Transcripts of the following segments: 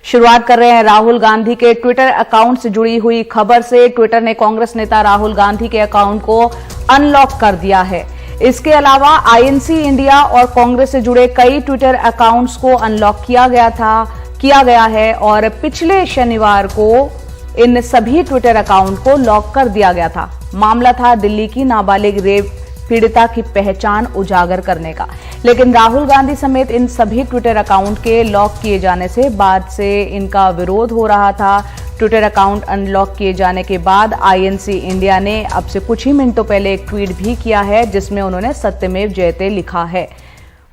शुरुआत कर रहे हैं राहुल गांधी के ट्विटर अकाउंट से जुड़ी हुई खबर से। ट्विटर ने कांग्रेस नेता राहुल गांधी के अकाउंट को अनलॉक कर दिया है। इसके अलावा आईएनसी इंडिया और कांग्रेस से जुड़े कई ट्विटर अकाउंट्स को अनलॉक किया गया है और पिछले शनिवार को इन सभी ट्विटर अकाउंट को लॉक कर दिया गया था। मामला था दिल्ली की नाबालिग रेप पीड़िता की पहचान उजागर करने का, लेकिन राहुल गांधी समेत इन सभी ट्विटर अकाउंट के लॉक किए जाने से बाद से इनका विरोध हो रहा था। ट्विटर अकाउंट अनलॉक किए जाने के बाद आईएनसी इंडिया ने अब से कुछ ही मिनटों पहले एक ट्वीट भी किया है जिसमें उन्होंने सत्यमेव जयते लिखा है।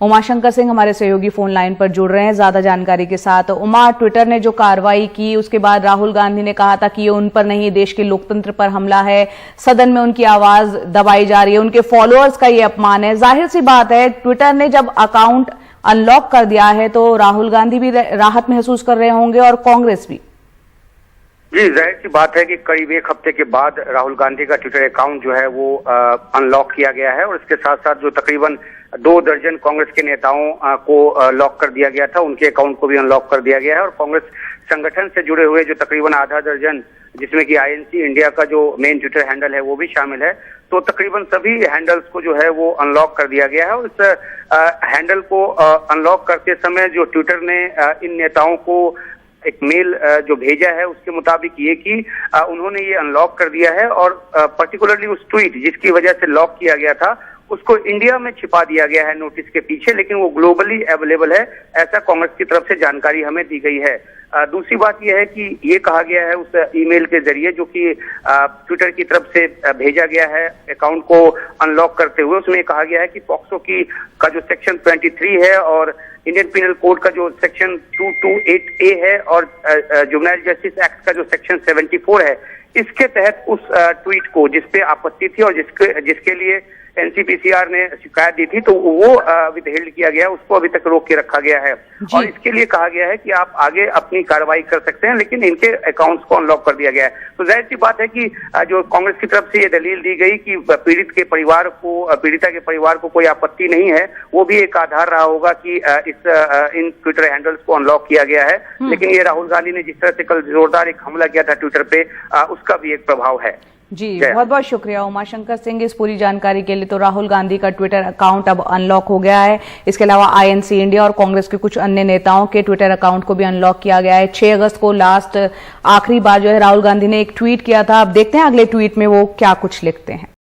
उमाशंकर सिंह हमारे सहयोगी फोन लाइन पर जुड़ रहे हैं ज्यादा जानकारी के साथ। उमा, ट्विटर ने जो कार्रवाई की उसके बाद राहुल गांधी ने कहा था कि ये उन पर नहीं, देश के लोकतंत्र पर हमला है, सदन में उनकी आवाज दबाई जा रही है, उनके फॉलोअर्स का ये अपमान है। जाहिर सी बात है, ट्विटर ने जब अकाउंट अनलॉक कर दिया है तो राहुल गांधी भी राहत महसूस कर रहे होंगे और कांग्रेस भी। जी, जाहिर सी बात है कि करीब एक हफ्ते के बाद राहुल गांधी का ट्विटर अकाउंट जो है वो अनलॉक किया गया है और इसके साथ साथ जो तकरीबन 2 दर्जन कांग्रेस के नेताओं को लॉक कर दिया गया था, उनके अकाउंट को भी अनलॉक कर दिया गया है और कांग्रेस संगठन से जुड़े हुए जो तकरीबन आधा दर्जन, जिसमें कि आईएनसी इंडिया का जो मेन ट्विटर हैंडल है वो भी शामिल है, तो तकरीबन सभी हैंडल्स को जो है वो अनलॉक कर दिया गया है। और इस हैंडल को अनलॉक करते समय जो ट्विटर ने इन नेताओं को एक मेल जो भेजा है उसके मुताबिक ये कि उन्होंने ये अनलॉक कर दिया है और पर्टिकुलरली उस ट्वीट जिसकी वजह से लॉक किया गया था उसको इंडिया में छिपा दिया गया है नोटिस के पीछे, लेकिन वो ग्लोबली अवेलेबल है, ऐसा कांग्रेस की तरफ से जानकारी हमें दी गई है। दूसरी बात यह है कि ये कहा गया है उस ईमेल के जरिए जो कि ट्विटर की तरफ से भेजा गया है अकाउंट को अनलॉक करते हुए, उसमें कहा गया है कि पॉक्सो का जो सेक्शन 23 है और इंडियन पिनल कोड का जो सेक्शन 228A है और जुवेनाइल जस्टिस एक्ट का जो सेक्शन 74 है, इसके तहत उस ट्वीट को जिसपे आपत्ति थी और जिसके लिए एनसीपीसीआर ने शिकायत दी थी तो वो विदहेल्ड किया गया, उसको अभी तक रोक के रखा गया है और इसके लिए कहा गया है कि आप आगे अपनी कार्रवाई कर सकते हैं, लेकिन इनके अकाउंट्स को अनलॉक कर दिया गया है। तो जाहिर सी बात है कि जो कांग्रेस की तरफ से ये दलील दी गई कि पीड़िता के परिवार को कोई आपत्ति नहीं है, वो भी एक आधार रहा होगा कि इन ट्विटर हैंडल्स को अनलॉक किया गया है। लेकिन ये राहुल गांधी ने जिस तरह से कल जोरदार एक हमला किया था ट्विटर पे, उसका भी एक प्रभाव है। जी, बहुत बहुत शुक्रिया उमाशंकर सिंह इस पूरी जानकारी के लिए। तो राहुल गांधी का ट्विटर अकाउंट अब अनलॉक हो गया है। इसके अलावा आईएनसी इंडिया और कांग्रेस के कुछ अन्य नेताओं के ट्विटर अकाउंट को भी अनलॉक किया गया है। 6 अगस्त को आखिरी बार जो है राहुल गांधी ने एक ट्वीट किया था। अब देखते हैं अगले ट्वीट में वो क्या कुछ लिखते हैं।